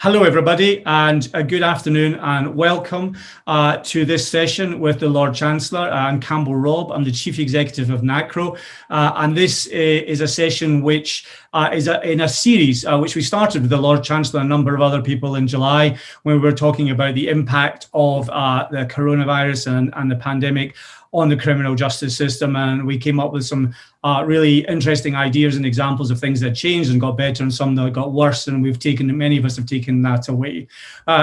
Hello, everybody, and good afternoon, and welcome to this session with the Lord Chancellor. I'm Campbell Robb. I'm the Chief Executive of Nacro, and this is a session which is in a series which we started with the Lord Chancellor and a number of other people in July, when we were talking about the impact of the coronavirus and the pandemic on the criminal justice system, and we came up with some really interesting ideas and examples of things that changed and got better and some that got worse, and many of us have taken that away.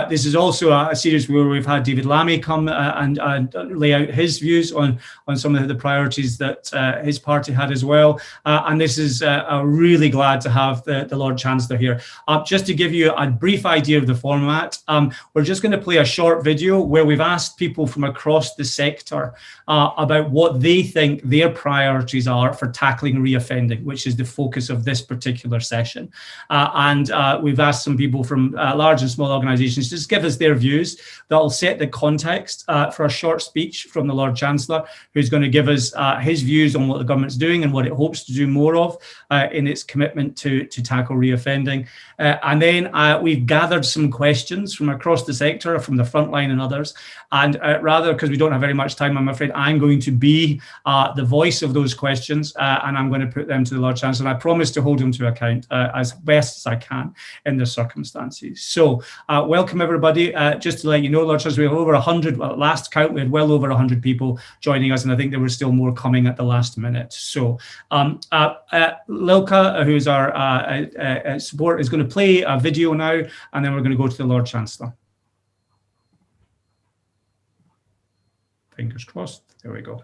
This is also a series where we've had David Lammy come and lay out his views on some of the priorities that his party had as well, and this is really glad to have the Lord Chancellor here. Just to give you a brief idea of the format, we're just going to play a short video where we've asked people from across the sector about what they think their priorities are for tackling reoffending, which is the focus of this particular session. And we've asked some people from large and small organisations to just give us their views. That'll set the context for a short speech from the Lord Chancellor, who's going to give us his views on what the government's doing and what it hopes to do more of in its commitment to tackle reoffending. And then we've gathered some questions from across the sector, from the frontline and others. And rather, because we don't have very much time, I'm afraid I'm going to be the voice of those questions, and I'm going to put them to the Lord Chancellor. And I promise to hold him to account as best as I can in the circumstances. So welcome, everybody. Just to let you know, Lord Chancellor, we have over 100, well, last count, we had well over 100 people joining us, and I think there were still more coming at the last minute. So Lilka, who's our support, is going to play a video now, and then we're going to go to the Lord Chancellor. Fingers crossed. There we go.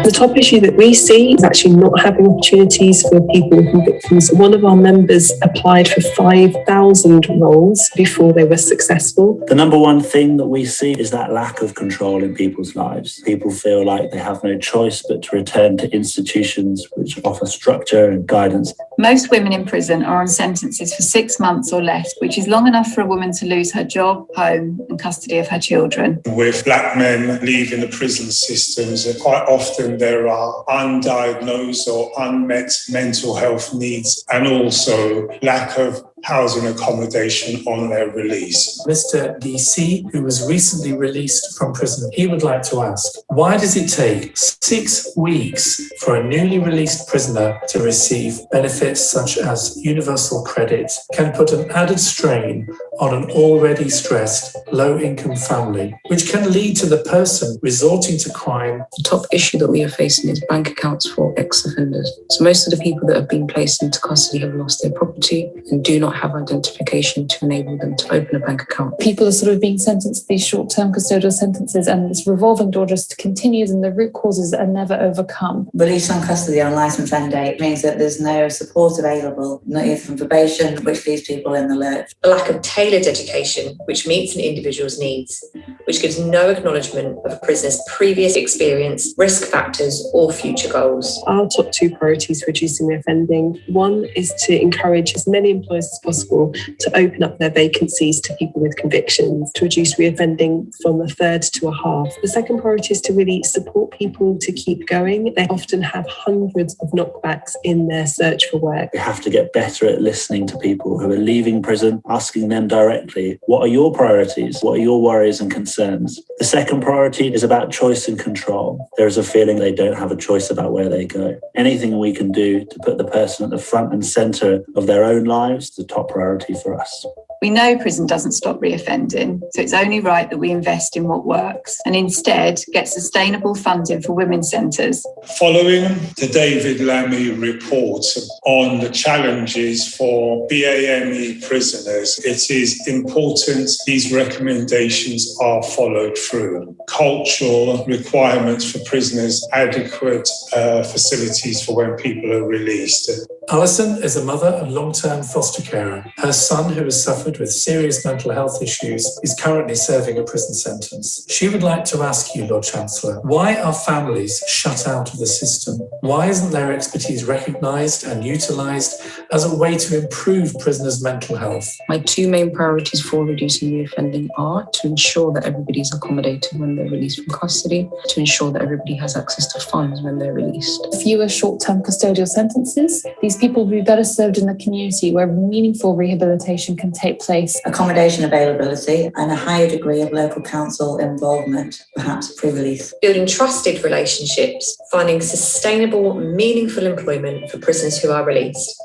The top issue that we see is actually not having opportunities for people with convictions. One of our members applied for 5,000 roles before they were successful. The number one thing that we see is that lack of control in people's lives. People feel like they have no choice but to return to institutions which offer structure and guidance. Most women in prison are on sentences for 6 months or less, which is long enough for a woman to lose her job, home and custody of her children. With black men leaving the prison systems, quite often there are undiagnosed or unmet mental health needs, and also lack of housing accommodation on their release. Mr. DC, who was recently released from prison, he would like to ask, why does it take 6 weeks for a newly released prisoner to receive benefits such as universal credit? Can put an added strain on an already stressed low-income family, which can lead to the person resorting to crime. The top issue that we are facing is bank accounts for ex-offenders. So most of the people that have been placed into custody have lost their property and do not have identification to enable them to open a bank account. People are sort of being sentenced to these short-term custodial sentences, and this revolving door just continues, and the root causes are never overcome. Release on custody on licence end date means that there's no support available, not even from probation, which leaves people in the lurch. A lack of tailored education which meets an individual's needs, which gives no acknowledgement of a prisoner's previous experience, risk factors or future goals. Our top 2 priorities for reducing reoffending. One is to encourage as many employers as possible to open up their vacancies to people with convictions, to reduce reoffending from a third to a half. The second priority is to really support people to keep going. They often have hundreds of knockbacks in their search for work. We have to get better at listening to people who are leaving prison, asking them directly, what are your priorities? What are your worries and concerns? The second priority is about choice and control. There is a feeling they don't have a choice about where they go. Anything we can do to put the person at the front and centre of their own lives is the top priority for us. We know prison doesn't stop reoffending, so it's only right that we invest in what works and instead get sustainable funding for women's centres. Following the David Lammy report on the challenges for BAME prisoners, it is important these recommendations are followed through. Cultural requirements for prisoners, adequate facilities for when people are released. Alison is a mother and long-term foster carer. Her son, who has suffered with serious mental health issues, is currently serving a prison sentence. She would like to ask you, Lord Chancellor, why are families shut out of the system? Why isn't their expertise recognised and utilised as a way to improve prisoners' mental health? My two main priorities for reducing reoffending are to ensure that everybody is accommodated when they're released from custody, to ensure that everybody has access to funds when they're released. Fewer short-term custodial sentences. These people will be better served in the community where meaningful rehabilitation can take place. Accommodation availability and a higher degree of local council involvement, perhaps pre-release. Building trusted relationships, finding sustainable, meaningful employment for prisoners who are released.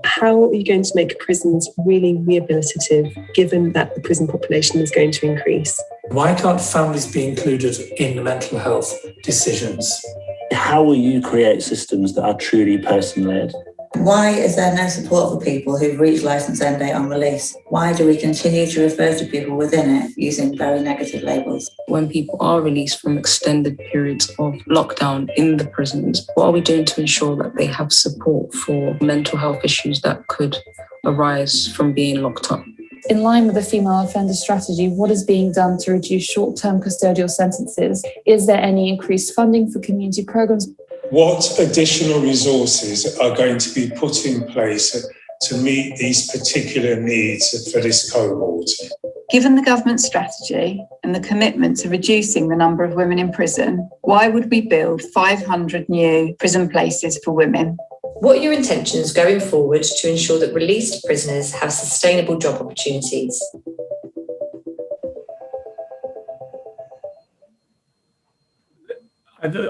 How are you going to make prisons really rehabilitative, given that the prison population is going to increase? Why can't families be included in mental health decisions? How will you create systems that are truly person-led? Why is there no support for people who've reached licence end date on release? Why do we continue to refer to people within it using very negative labels? When people are released from extended periods of lockdown in the prisons, what are we doing to ensure that they have support for mental health issues that could arise from being locked up? In line with the female offender strategy, what is being done to reduce short-term custodial sentences? Is there any increased funding for community programs? What additional resources are going to be put in place to meet these particular needs for this cohort? Given the government strategy and the commitment to reducing the number of women in prison, why would we build 500 new prison places for women? What are your intentions going forward to ensure that released prisoners have sustainable job opportunities?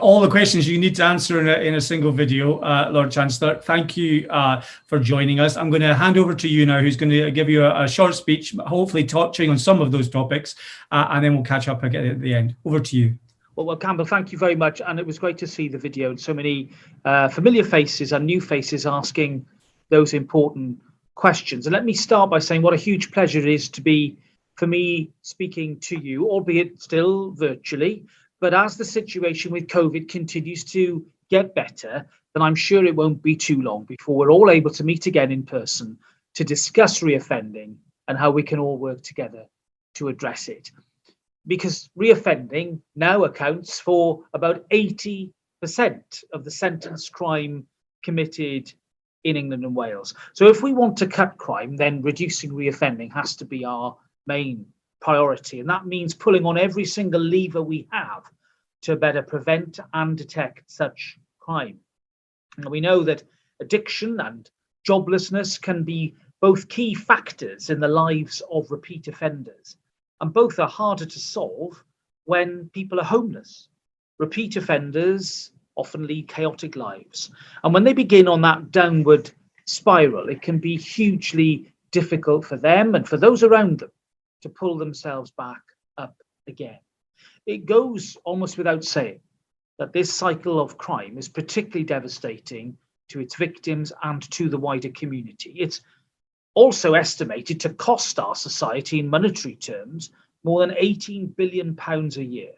All the questions you need to answer in a single video, Lord Chancellor. Thank you for joining us. I'm going to hand over to you now, who's going to give you a short speech, hopefully touching on some of those topics, and then we'll catch up again at the end. Over to you. Well, Campbell, thank you very much. And it was great to see the video and so many familiar faces and new faces asking those important questions. And let me start by saying what a huge pleasure it is to be, for me, speaking to you, albeit still virtually. But as the situation with COVID continues to get better, then I'm sure it won't be too long before we're all able to meet again in person to discuss reoffending and how we can all work together to address it. Because reoffending now accounts for about 80% of the sentenced crime committed in England and Wales. So if we want to cut crime, then reducing reoffending has to be our main priority. And that means pulling on every single lever we have to better prevent and detect such crime. And we know that addiction and joblessness can be both key factors in the lives of repeat offenders. And both are harder to solve when people are homeless. Repeat offenders often lead chaotic lives. And when they begin on that downward spiral, it can be hugely difficult for them and for those around them to pull themselves back up again. It goes almost without saying that this cycle of crime is particularly devastating to its victims and to the wider community. It's also estimated to cost our society in monetary terms more than £18 billion a year.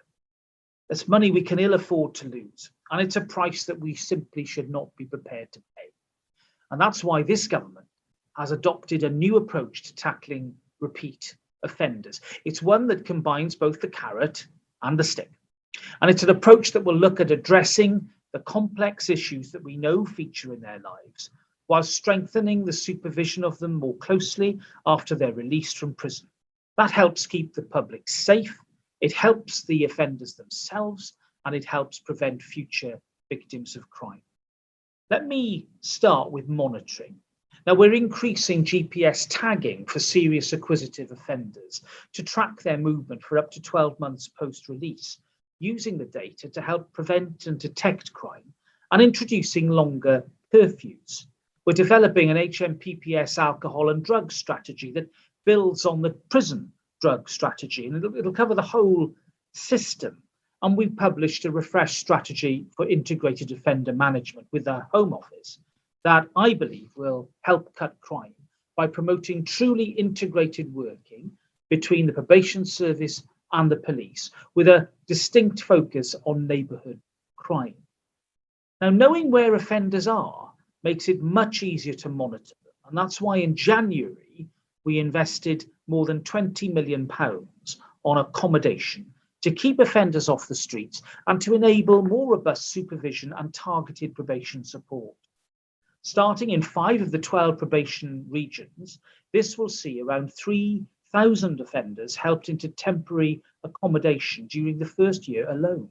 That's money we can ill afford to lose, and it's a price that we simply should not be prepared to pay. And that's why this government has adopted a new approach to tackling repeat offenders. It's one that combines both the carrot and the stick. And it's an approach that will look at addressing the complex issues that we know feature in their lives, while strengthening the supervision of them more closely after they're released from prison. That helps keep the public safe, it helps the offenders themselves, and it helps prevent future victims of crime. Let me start with monitoring. Now, we're increasing GPS tagging for serious acquisitive offenders to track their movement for up to 12 months post-release, using the data to help prevent and detect crime and introducing longer curfews. We're developing an HMPPS alcohol and drug strategy that builds on the prison drug strategy, and it'll cover the whole system. And we've published a refreshed strategy for integrated offender management with the Home Office that I believe will help cut crime by promoting truly integrated working between the probation service and the police, with a distinct focus on neighbourhood crime. Now, knowing where offenders are makes it much easier to monitor them. And that's why in January, we invested more than £20 million on accommodation to keep offenders off the streets and to enable more robust supervision and targeted probation support. Starting in 5 of the 12 probation regions, this will see around 3,000 offenders helped into temporary accommodation during the first year alone.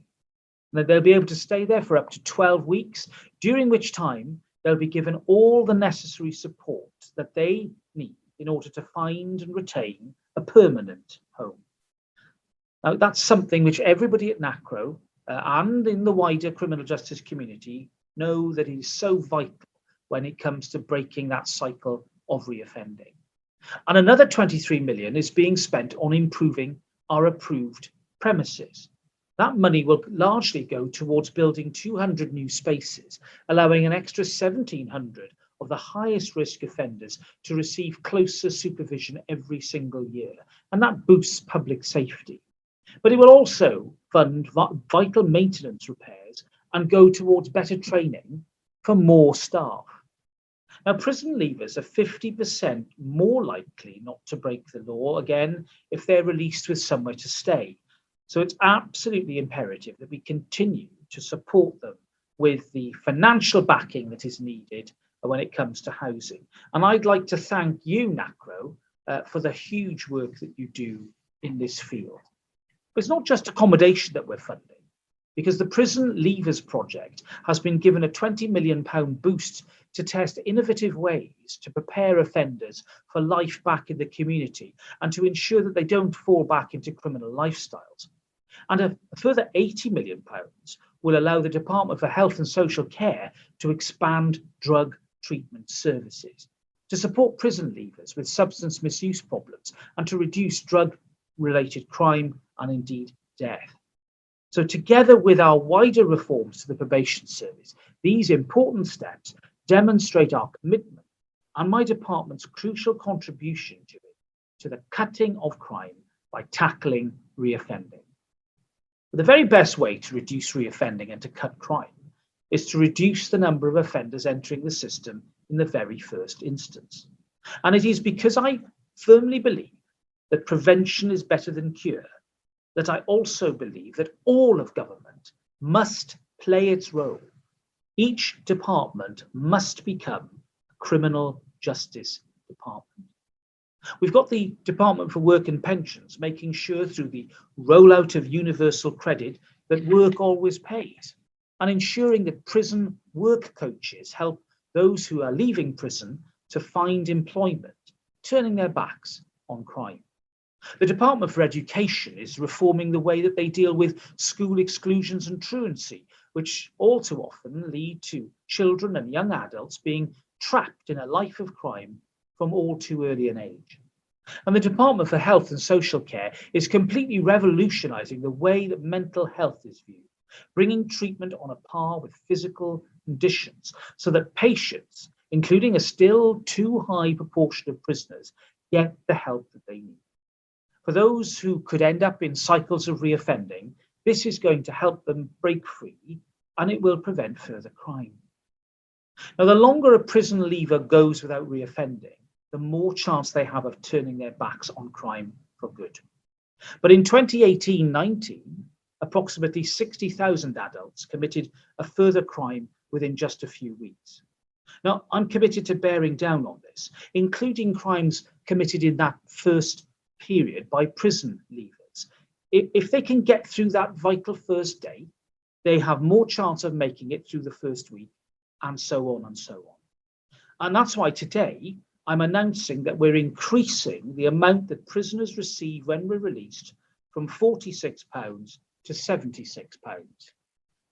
Now, they'll be able to stay there for up to 12 weeks, during which time they'll be given all the necessary support that they need in order to find and retain a permanent home. Now, that's something which everybody at Nacro and in the wider criminal justice community know that is so vital when it comes to breaking that cycle of reoffending. And another 23 million is being spent on improving our approved premises. That money will largely go towards building 200 new spaces, allowing an extra 1,700 of the highest risk offenders to receive closer supervision every single year. And that boosts public safety. But it will also fund vital maintenance repairs and go towards better training for more staff. Now, prison leavers are 50% more likely not to break the law again if they're released with somewhere to stay. So it's absolutely imperative that we continue to support them with the financial backing that is needed when it comes to housing. And I'd like to thank you, Nacro, for the huge work that you do in this field. But it's not just accommodation that we're funding, because the Prison Leavers Project has been given a £20 million boost to test innovative ways to prepare offenders for life back in the community and to ensure that they don't fall back into criminal lifestyles. And a further £80 million will allow the Department for Health and Social Care to expand drug treatment services, to support prison leavers with substance misuse problems and to reduce drug-related crime and indeed death. So together with our wider reforms to the probation service, these important steps demonstrate our commitment and my department's crucial contribution to the cutting of crime by tackling reoffending. But the very best way to reduce reoffending and to cut crime is to reduce the number of offenders entering the system in the very first instance. And it is because I firmly believe that prevention is better than cure that I also believe that all of government must play its role. Each department must become a criminal justice department. We've got the Department for Work and Pensions making sure through the rollout of universal credit that work always pays, and ensuring that prison work coaches help those who are leaving prison to find employment, turning their backs on crime. The Department for Education is reforming the way that they deal with school exclusions and truancy, which all too often lead to children and young adults being trapped in a life of crime from all too early an age. And the Department for Health and Social Care is completely revolutionising the way that mental health is viewed, bringing treatment on a par with physical conditions so that patients, including a still too high proportion of prisoners, get the help that they need. For those who could end up in cycles of reoffending, this is going to help them break free and it will prevent further crime. Now, the longer a prison leaver goes without reoffending, the more chance they have of turning their backs on crime for good. But in 2018-19, approximately 60,000 adults committed a further crime within just a few weeks. Now, I'm committed to bearing down on this, including crimes committed in that first period by prison leavers. If they can get through that vital first day, they have more chance of making it through the first week, and so on and so on. And that's why today I'm announcing that we're increasing the amount that prisoners receive when we're released from £46 to £76.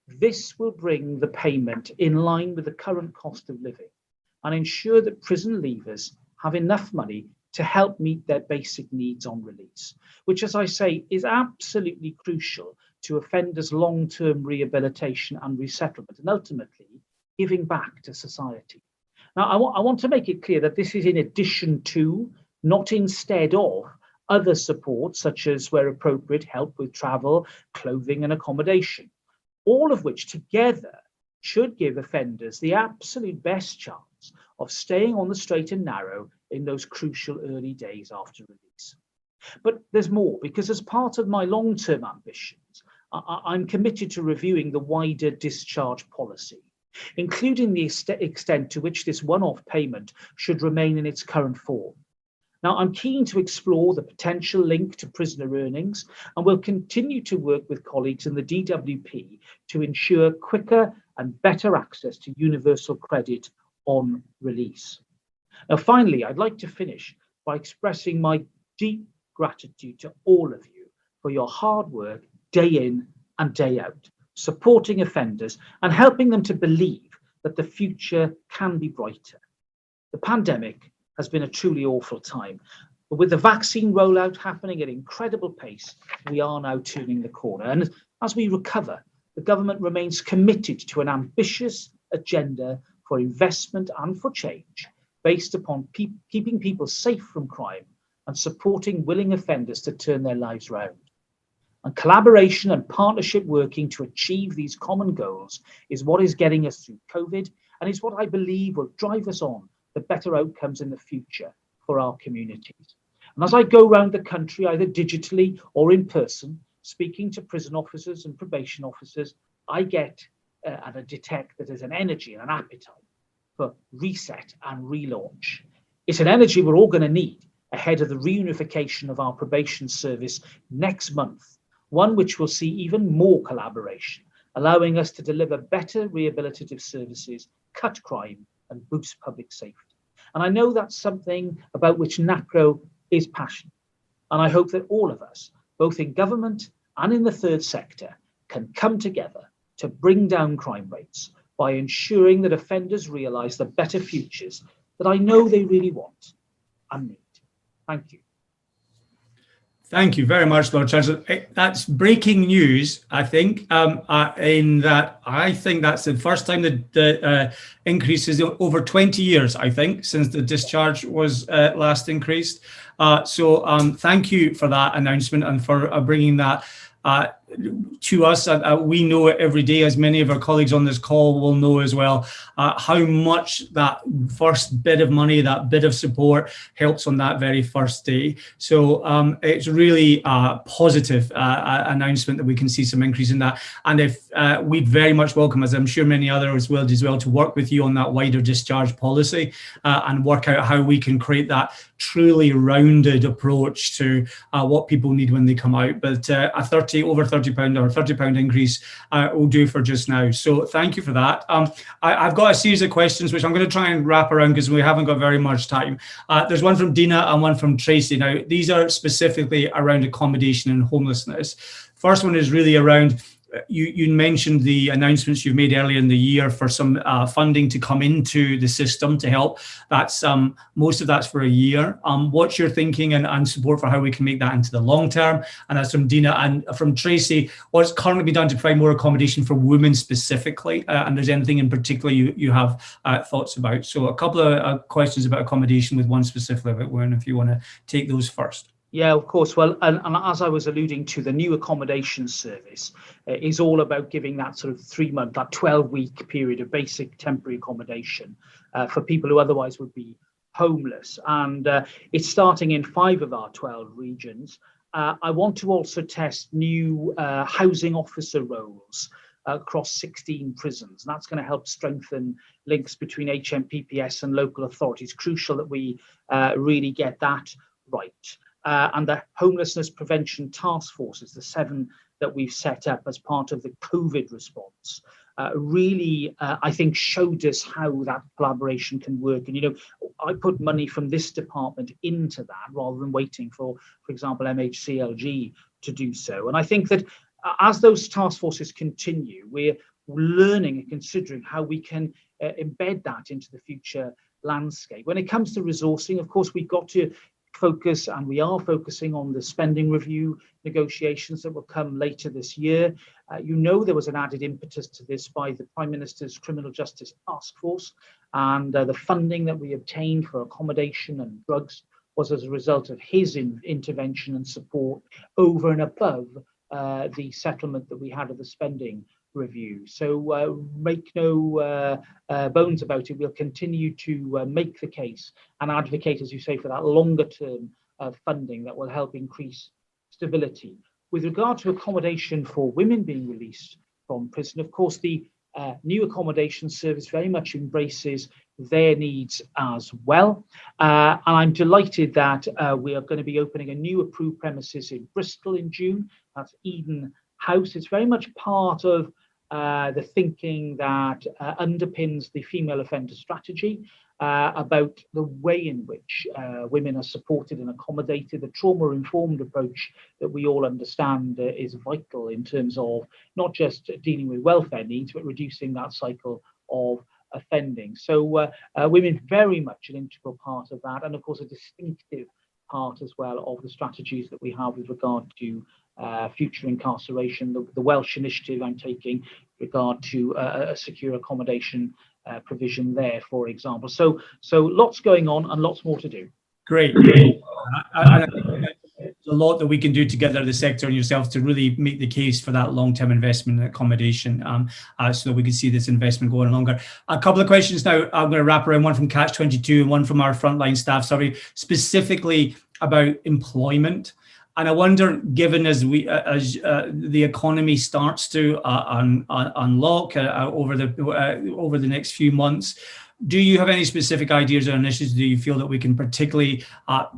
This will bring the payment in line with the current cost of living and ensure that prison leavers have enough money to help meet their basic needs on release, which, as I say, is absolutely crucial to offenders' long-term rehabilitation and resettlement, and ultimately giving back to society. Now, I want to make it clear that this is in addition to, not instead of, other support, such as, where appropriate, help with travel, clothing and accommodation, all of which together should give offenders the absolute best chance of staying on the straight and narrow in those crucial early days after release. But there's more, because as part of my long-term ambitions, I'm committed to reviewing the wider discharge policy, including the extent to which this one-off payment should remain in its current form. Now, I'm keen to explore the potential link to prisoner earnings, and will continue to work with colleagues in the DWP to ensure quicker and better access to universal credit on release. Now, finally, I'd like to finish by expressing my deep gratitude to all of you for your hard work day in and day out, supporting offenders and helping them to believe that the future can be brighter. The pandemic has been a truly awful time, but with the vaccine rollout happening at incredible pace, we are now turning the corner. And as we recover, the government remains committed to an ambitious agenda for investment and for change, based upon keeping people safe from crime and supporting willing offenders to turn their lives round. And collaboration and partnership working to achieve these common goals is what is getting us through COVID, and is what I believe will drive us on the better outcomes in the future for our communities. And as I go around the country, either digitally or in person, speaking to prison officers and probation officers, I get and I detect that there's an energy and an appetite for reset and relaunch. It's an energy we're all going to need ahead of the reunification of our probation service next month, one which will see even more collaboration, allowing us to deliver better rehabilitative services, cut crime, and boost public safety. And I know that's something about which Nacro is passionate. And I hope that all of us, both in government and in the third sector, can come together to bring down crime rates by ensuring that offenders realise the better futures that I know they really want and need. Thank you. Thank you very much, Lord Chancellor. That's breaking news, I think, in that I think that's the first time that the increase is over 20 years, I think, since the discharge was last increased. So thank you for that announcement and for bringing that to us. We know it every day, as many of our colleagues on this call will know as well, how much that first bit of money, that bit of support helps on that very first day. So it's really a positive announcement that we can see some increase in that. And if we'd very much welcome, as I'm sure many others will as well, to work with you on that wider discharge policy and work out how we can create that truly rounded approach to what people need when they come out. But over £30 or £30 increase will do for just now. So thank you for that. I've got a series of questions which I'm going to try and wrap around because we haven't got very much time. There's one from Dina and one from Tracy. Now, these are specifically around accommodation and homelessness. First one is really around, you mentioned the announcements you've made earlier in the year for some funding to come into the system to help. That's most of that's for a year. What's your thinking and support for how we can make that into the long term? And that's from Dina. And from Tracy, what's currently been done to provide more accommodation for women specifically? And there's anything in particular you have thoughts about? So a couple of questions about accommodation with one specifically about women, if you want to take those first. Yeah, of course. Well, and as I was alluding to, the new accommodation service is all about giving that sort of 3 month, that 12-week period of basic temporary accommodation for people who otherwise would be homeless. And it's starting in 5 of our 12 regions. I want to also test new housing officer roles across 16 prisons. And that's going to help strengthen links between HMPPS and local authorities. Crucial that we really get that right. And the homelessness prevention task forces, the 7 that we've set up as part of the COVID response, really, I think, showed us how that collaboration can work. And, you know, I put money from this department into that rather than waiting for example, MHCLG to do so. And I think that as those task forces continue, we're learning and considering how we can embed that into the future landscape. When it comes to resourcing, of course, we've got to focus, and we are focusing on the spending review negotiations that will come later this year. You know, there was an added impetus to this by the Prime Minister's Criminal Justice Task Force, and the funding that we obtained for accommodation and drugs was as a result of his intervention and support over and above the settlement that we had of the spending review. So make no bones about it. We'll continue to make the case and advocate, as you say, for that longer term funding that will help increase stability. With regard to accommodation for women being released from prison, of course, the new accommodation service very much embraces their needs as well. And I'm delighted that we are going to be opening a new approved premises in Bristol in June. That's Eden House. It's very much part of the thinking that underpins the female offender strategy about the way in which women are supported and accommodated. The trauma-informed approach that we all understand is vital in terms of not just dealing with welfare needs, but reducing that cycle of offending. So women very much an integral part of that, and of course a distinctive part as well of the strategies that we have with regard to future incarceration. The Welsh initiative I'm taking with regard to a secure accommodation provision there, for example. So lots going on and lots more to do. Great. I think there's a lot that we can do together, the sector and yourself, to really make the case for that long-term investment in accommodation, so that we can see this investment going longer. A couple of questions now. I'm going to wrap around, one from Catch 22 and one from our frontline staff survey, specifically about employment. And I wonder, given as the economy starts to unlock over the next few months, do you have any specific ideas or initiatives do you feel that we can particularly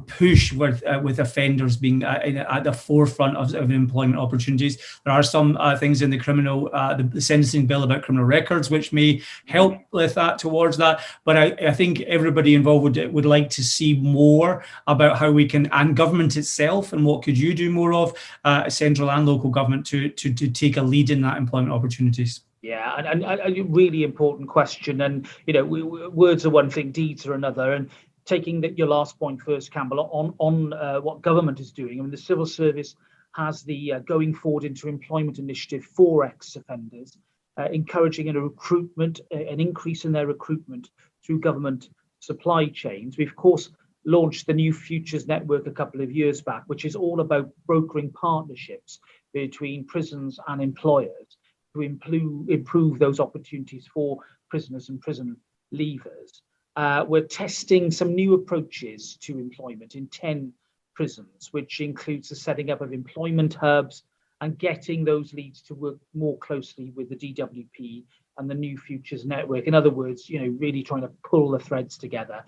push with offenders being at the forefront of employment opportunities? There are some things in the the sentencing bill about criminal records which may help with that, towards that. But I think everybody involved would like to see more about how we can, and government itself, and what could you do more of, central and local government, to take a lead in that employment opportunities? Yeah, and a really important question. And, words are one thing, deeds are another. And taking your last point first, Campbell, on what government is doing. I mean, the civil service has the Going Forward into Employment initiative for ex-offenders, encouraging an increase in their recruitment through government supply chains. We've, of course, launched the New Futures Network a couple of years back, which is all about brokering partnerships between prisons and employers to improve those opportunities for prisoners and prison leavers. We're testing some new approaches to employment in 10 prisons, which includes the setting up of employment hubs and getting those leads to work more closely with the DWP and the New Futures Network. In other words, really trying to pull the threads together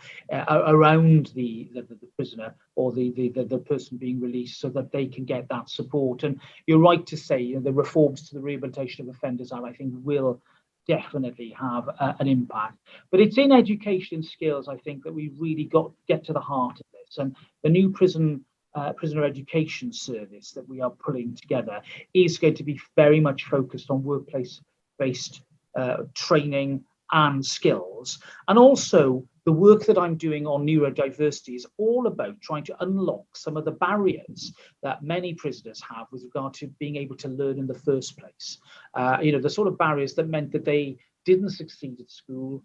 around the prisoner or the person being released, so that they can get that support. And you're right to say the reforms to the Rehabilitation of Offenders Act, I think, will definitely have an impact. But it's in education skills, I think, that we really get to the heart of this. And the new prisoner education service that we are pulling together is going to be very much focused on workplace-based training and skills. And also the work that I'm doing on neurodiversity is all about trying to unlock some of the barriers that many prisoners have with regard to being able to learn in the first place. The sort of barriers that meant that they didn't succeed at school,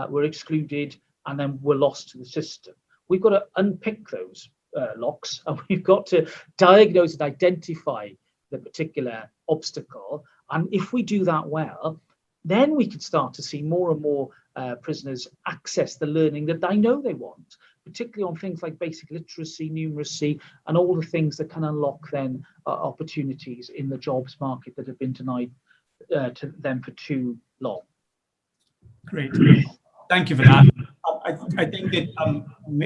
were excluded, and then were lost to the system. We've got to unpick those locks, and we've got to diagnose and identify the particular obstacle. And if we do that well, then we could start to see more and more prisoners access the learning that they know they want, particularly on things like basic literacy, numeracy, and all the things that can unlock then opportunities in the jobs market that have been denied to them for too long. Great. Thank you for that. I think that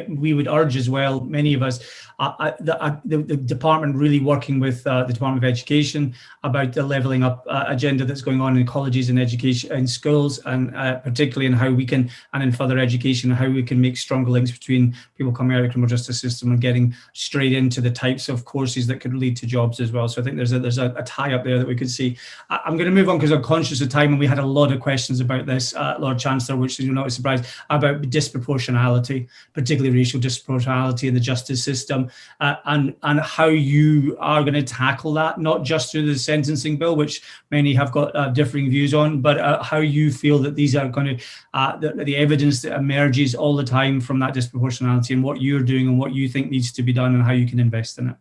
we would urge as well, many of us, the department really working with the Department of Education about the levelling up agenda that's going on in colleges and education and schools, and particularly in how we can, and in further education, how we can make stronger links between people coming out of the criminal justice system and getting straight into the types of courses that could lead to jobs as well. So I think there's a tie up there that we could see. I'm going to move on because I'm conscious of time, and we had a lot of questions about this, Lord Chancellor, which is not a surprise, about disproportionality, particularly racial disproportionality in the justice system, and how you are going to tackle that, not just through the sentencing bill, which many have got differing views on, but how you feel that these are going to, the evidence that emerges all the time from that disproportionality, and what you're doing and what you think needs to be done and how you can invest in it.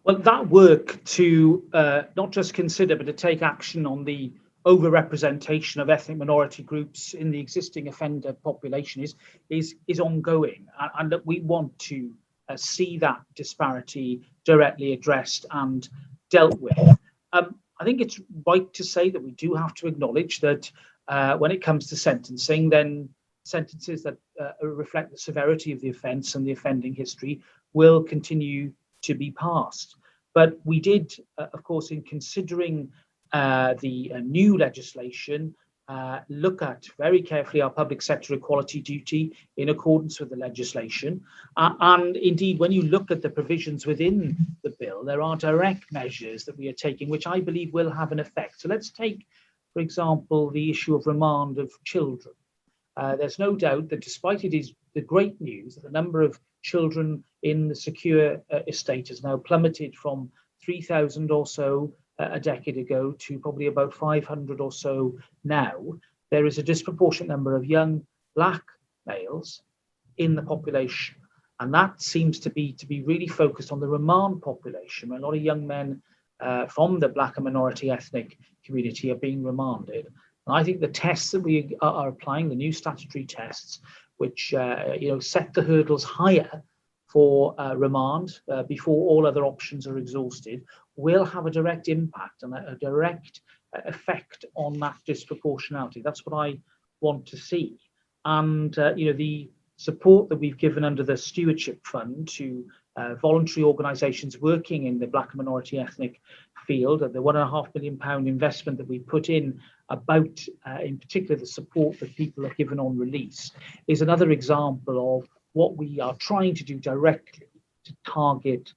Well, that work to not just consider, but to take action on the overrepresentation of ethnic minority groups in the existing offender population is ongoing, and that we want to see that disparity directly addressed and dealt with. I think it's right to say that we do have to acknowledge that when it comes to sentencing, then sentences that reflect the severity of the offence and the offending history will continue to be passed. But we did, of course, in considering the new legislation, look at very carefully our public sector equality duty in accordance with the legislation. And indeed, when you look at the provisions within the bill, there are direct measures that we are taking, which I believe will have an effect. So let's take, for example, the issue of remand of children. There's no doubt that despite it is the great news that the number of children in the secure estate has now plummeted from 3,000 or so a decade ago to probably about 500 or so now, there is a disproportionate number of young black males in the population. And that seems to be really focused on the remand population, where a lot of young men from the black and minority ethnic community are being remanded. And I think the tests that we are applying, the new statutory tests, which set the hurdles higher for remand before all other options are exhausted, will have a direct impact and a direct effect on that disproportionality. That's what I want to see. And the support that we've given under the Stewardship Fund to voluntary organisations working in the black and minority ethnic field, the £1.5 million investment that we put in about, in particular, the support that people are given on release, is another example of what we are trying to do directly to target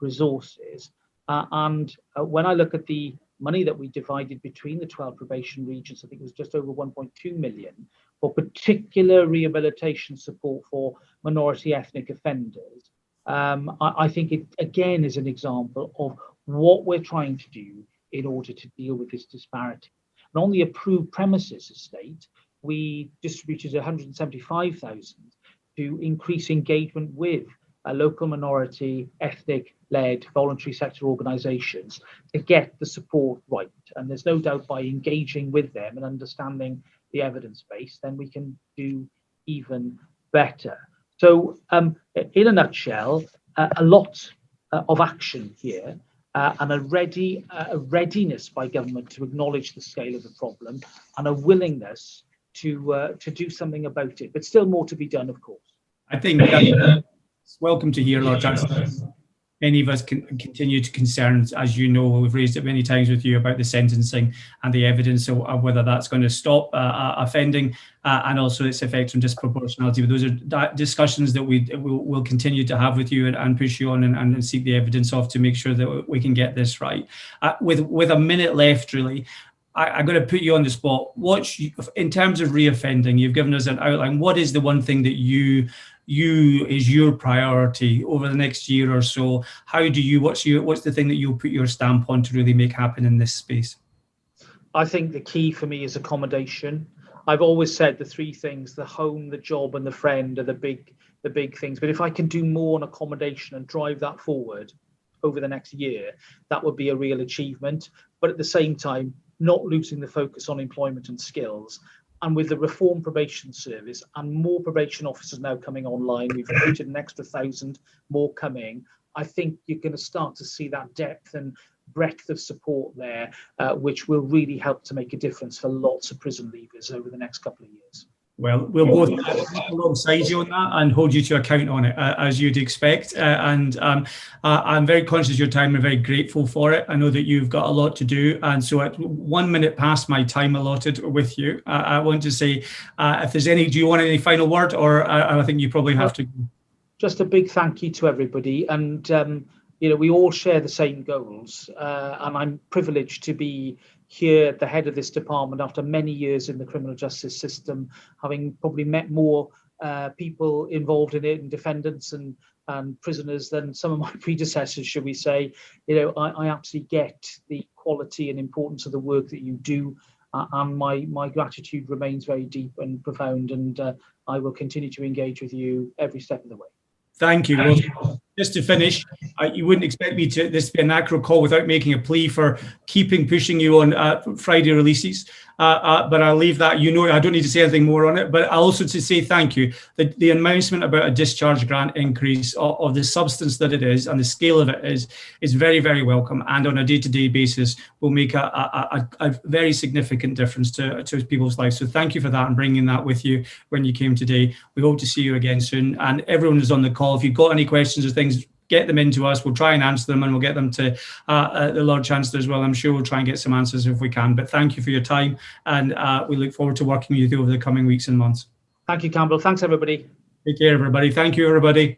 resources. And when I look at the money that we divided between the 12 probation regions, I think it was just over 1.2 million for particular rehabilitation support for minority ethnic offenders. I think it again is an example of what we're trying to do in order to deal with this disparity. And on the approved premises estate, we distributed 175,000 to increase engagement with local minority ethnic-led voluntary sector organisations to get the support right. And there's no doubt by engaging with them and understanding the evidence base, then we can do even better. So in a nutshell, a lot of action here and a readiness by government to acknowledge the scale of the problem and a willingness to do something about it, but still more to be done, of course. I think it's welcome to hear, Lord Chancellor. Many of us can continue to concerns, as you know, we've raised it many times with you about the sentencing and the evidence of whether that's going to stop offending and also its effect on disproportionality. But those are discussions that we'll continue to have with you and push you on and seek the evidence of to make sure that we can get this right. With a minute left, really, I'm going to put you on the spot. In terms of reoffending, you've given us an outline. What is the one thing that you is your priority over the next year or so? What's the thing that you'll put your stamp on to really make happen in this space? I think the key for me is accommodation. I've always said the three things: the home, the job, and the friend are the big things. But if I can do more on accommodation and drive that forward over the next year, that would be a real achievement. But at the same time, not losing the focus on employment and skills. And with the reform probation service and more probation officers now coming online, we've recruited an extra 1,000 more coming. I think you're going to start to see that depth and breadth of support there, which will really help to make a difference for lots of prison leavers over the next couple of years. Well, we'll both work alongside you on that and hold you to account on it, as you'd expect. And I'm very conscious of your time and very grateful for it. I know that you've got a lot to do. And so at 1 minute past my time allotted with you, I want to say, if there's do you want any final word, or I think you probably have to. Just a big thank you to everybody. And, we all share the same goals. And I'm privileged to be here at the head of this department after many years in the criminal justice system, having probably met more people involved in it and defendants and prisoners than some of my predecessors, should we say. I absolutely get the quality and importance of the work that you do, and my gratitude remains very deep and profound, and I will continue to engage with you every step of the way. Thank you. Well, just to finish, You wouldn't expect me to this to be a Nacro call without making a plea for pushing you on Friday releases. But I'll leave that. You know, I don't need to say anything more on it. But also to say thank you. The announcement about a discharge grant increase of the substance that it is and the scale of it is very, very welcome. And on a day-to-day basis, will make a very significant difference to people's lives. So thank you for that and bringing that with you when you came today. We hope to see you again soon. And everyone who's on the call, if you've got any questions or things, get them into us. We'll try and answer them, and we'll get them to the Lord Chancellor as well. I'm sure we'll try and get some answers if we can. But thank you for your time, and we look forward to working with you over the coming weeks and months. Thank you, Campbell. Thanks, everybody. Take care, everybody. Thank you, everybody.